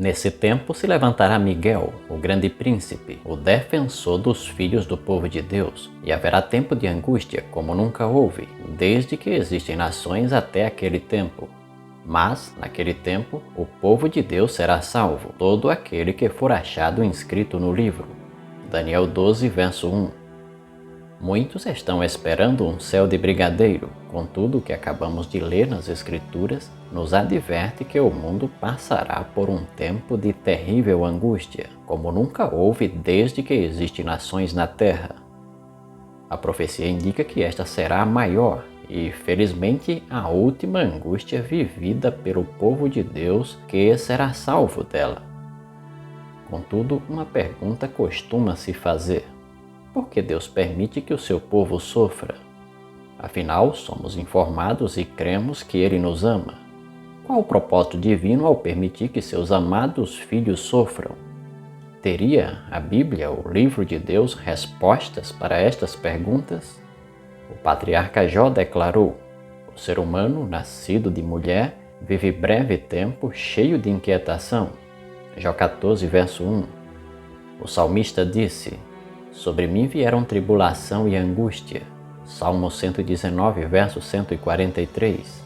Nesse tempo se levantará Miguel, o grande príncipe, o defensor dos filhos do povo de Deus, e haverá tempo de angústia como nunca houve, desde que existem nações até aquele tempo. Mas, naquele tempo, o povo de Deus será salvo, todo aquele que for achado inscrito no livro. Daniel 12, verso 1. Muitos estão esperando um céu de brigadeiro, contudo o que acabamos de ler nas Escrituras nos adverte que o mundo passará por um tempo de terrível angústia, como nunca houve desde que existem nações na terra. A profecia indica que esta será a maior e, felizmente, a última angústia vivida pelo povo de Deus que será salvo dela. Contudo, uma pergunta costuma se fazer: por que Deus permite que o seu povo sofra? Afinal, somos informados e cremos que Ele nos ama. Qual o propósito divino ao permitir que seus amados filhos sofram? Teria a Bíblia, o livro de Deus, respostas para estas perguntas? O patriarca Jó declarou: o ser humano, nascido de mulher, vive breve tempo cheio de inquietação. Jó 14, verso 1. O salmista disse: sobre mim vieram tribulação e angústia. Salmo 119, verso 143.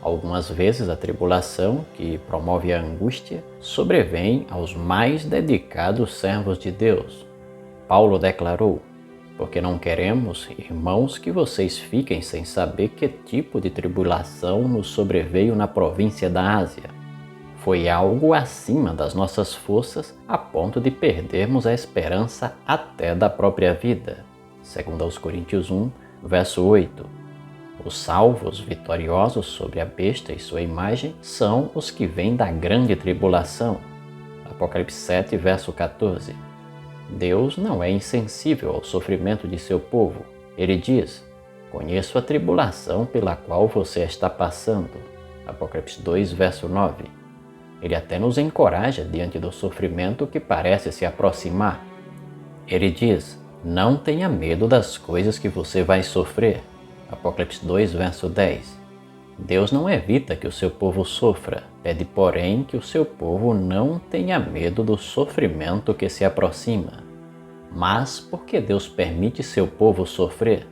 Algumas vezes a tribulação, que promove a angústia, sobrevém aos mais dedicados servos de Deus. Paulo declarou: porque não queremos, irmãos, que vocês fiquem sem saber que tipo de tribulação nos sobreveio na província da Ásia. Foi algo acima das nossas forças, a ponto de perdermos a esperança até da própria vida. Segundo aos Coríntios 1, verso 8. Os salvos vitoriosos sobre a besta e sua imagem são os que vêm da grande tribulação. Apocalipse 7, verso 14. Deus não é insensível ao sofrimento de seu povo. Ele diz: conheço a tribulação pela qual você está passando. Apocalipse 2, verso 9. Ele até nos encoraja diante do sofrimento que parece se aproximar. Ele diz: não tenha medo das coisas que você vai sofrer. Apocalipse 2, verso 10. Deus não evita que o seu povo sofra, pede, porém, que o seu povo não tenha medo do sofrimento que se aproxima. Mas por que Deus permite seu povo sofrer?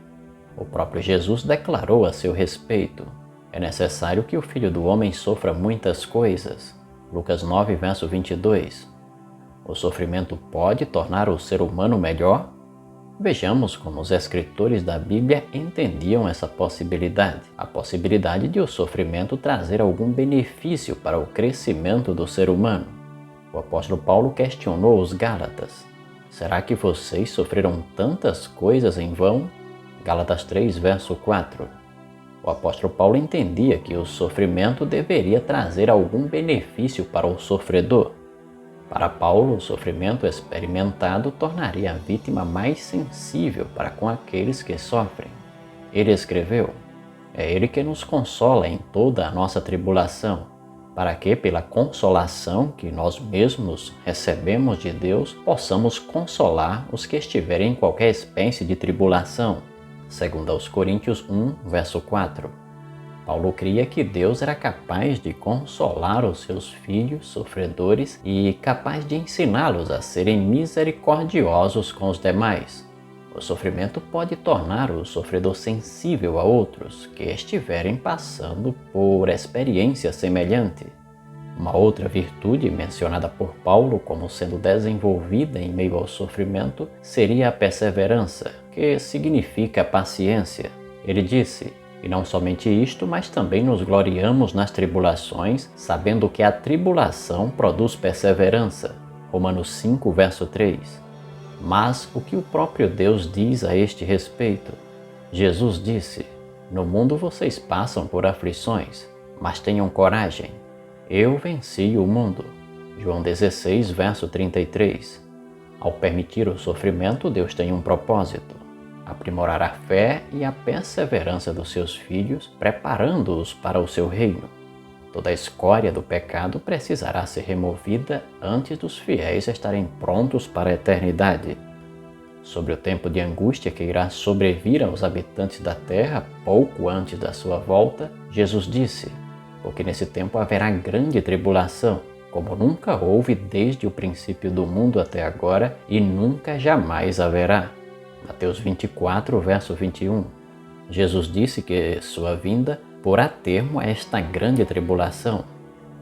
O próprio Jesus declarou a seu respeito: é necessário que o Filho do Homem sofra muitas coisas. Lucas 9, verso 22. O sofrimento pode tornar o ser humano melhor? Vejamos como os escritores da Bíblia entendiam essa possibilidade. A possibilidade de o sofrimento trazer algum benefício para o crescimento do ser humano. O apóstolo Paulo questionou os Gálatas: será que vocês sofreram tantas coisas em vão? Gálatas 3, verso 4. O apóstolo Paulo entendia que o sofrimento deveria trazer algum benefício para o sofredor. Para Paulo, o sofrimento experimentado tornaria a vítima mais sensível para com aqueles que sofrem. Ele escreveu: é Ele que nos consola em toda a nossa tribulação, para que, pela consolação que nós mesmos recebemos de Deus, possamos consolar os que estiverem em qualquer espécie de tribulação. Segundo aos Coríntios 1, verso 4. Paulo cria que Deus era capaz de consolar os seus filhos sofredores e capaz de ensiná-los a serem misericordiosos com os demais. O sofrimento pode tornar o sofredor sensível a outros que estiverem passando por experiência semelhante. Uma outra virtude mencionada por Paulo como sendo desenvolvida em meio ao sofrimento seria a perseverança, que significa paciência. Ele disse: e não somente isto, mas também nos gloriamos nas tribulações, sabendo que a tribulação produz perseverança. Romanos 5, verso 3. Mas o que o próprio Deus diz a este respeito? Jesus disse: no mundo vocês passam por aflições, mas tenham coragem. Eu venci o mundo. João 16, verso 33. Ao permitir o sofrimento, Deus tem um propósito: aprimorar a fé e a perseverança dos seus filhos, preparando-os para o seu reino. Toda a escória do pecado precisará ser removida antes dos fiéis estarem prontos para a eternidade. Sobre o tempo de angústia que irá sobrevir aos habitantes da terra pouco antes da sua volta, Jesus disse: porque nesse tempo haverá grande tribulação, como nunca houve desde o princípio do mundo até agora e nunca jamais haverá. Mateus 24, verso 21. Jesus disse que sua vinda porá termo a esta grande tribulação.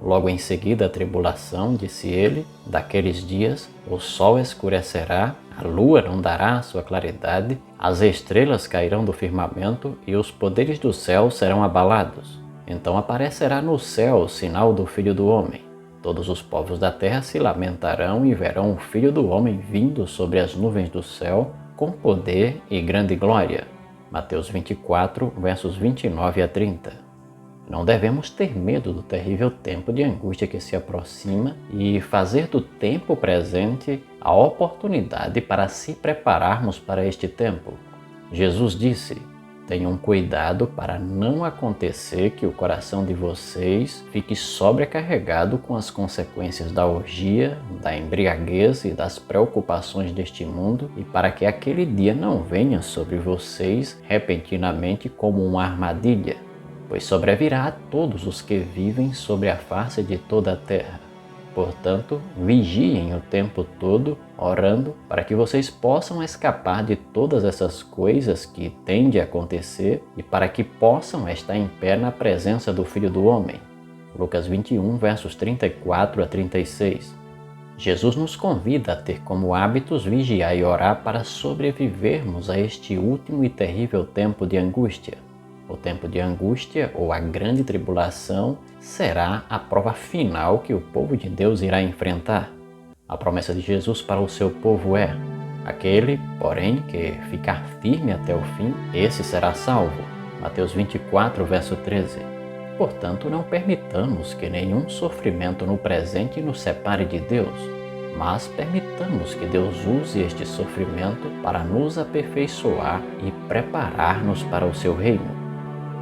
Logo em seguida a tribulação, disse ele, daqueles dias o sol escurecerá, a lua não dará a sua claridade, as estrelas cairão do firmamento e os poderes do céu serão abalados. Então aparecerá no céu o sinal do Filho do Homem. Todos os povos da terra se lamentarão e verão o Filho do Homem vindo sobre as nuvens do céu com poder e grande glória. Mateus 24, versos 29 a 30. Não devemos ter medo do terrível tempo de angústia que se aproxima e fazer do tempo presente a oportunidade para se prepararmos para este tempo. Jesus disse: tenham cuidado para não acontecer que o coração de vocês fique sobrecarregado com as consequências da orgia, da embriaguez e das preocupações deste mundo, e para que aquele dia não venha sobre vocês repentinamente como uma armadilha, pois sobrevirá a todos os que vivem sobre a face de toda a terra. Portanto, vigiem o tempo todo, orando, para que vocês possam escapar de todas essas coisas que têm de acontecer e para que possam estar em pé na presença do Filho do Homem. Lucas 21, versos 34 a 36. Jesus nos convida a ter como hábitos vigiar e orar para sobrevivermos a este último e terrível tempo de angústia. O tempo de angústia, ou a grande tribulação, será a prova final que o povo de Deus irá enfrentar. A promessa de Jesus para o seu povo é: aquele, porém, que ficar firme até o fim, esse será salvo. Mateus 24, verso 13. Portanto, não permitamos que nenhum sofrimento no presente nos separe de Deus, mas permitamos que Deus use este sofrimento para nos aperfeiçoar e preparar-nos para o seu reino.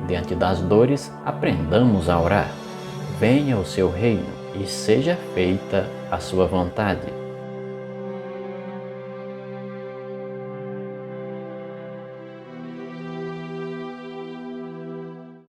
Diante das dores, aprendamos a orar. Venha o seu reino e seja feita a sua vontade.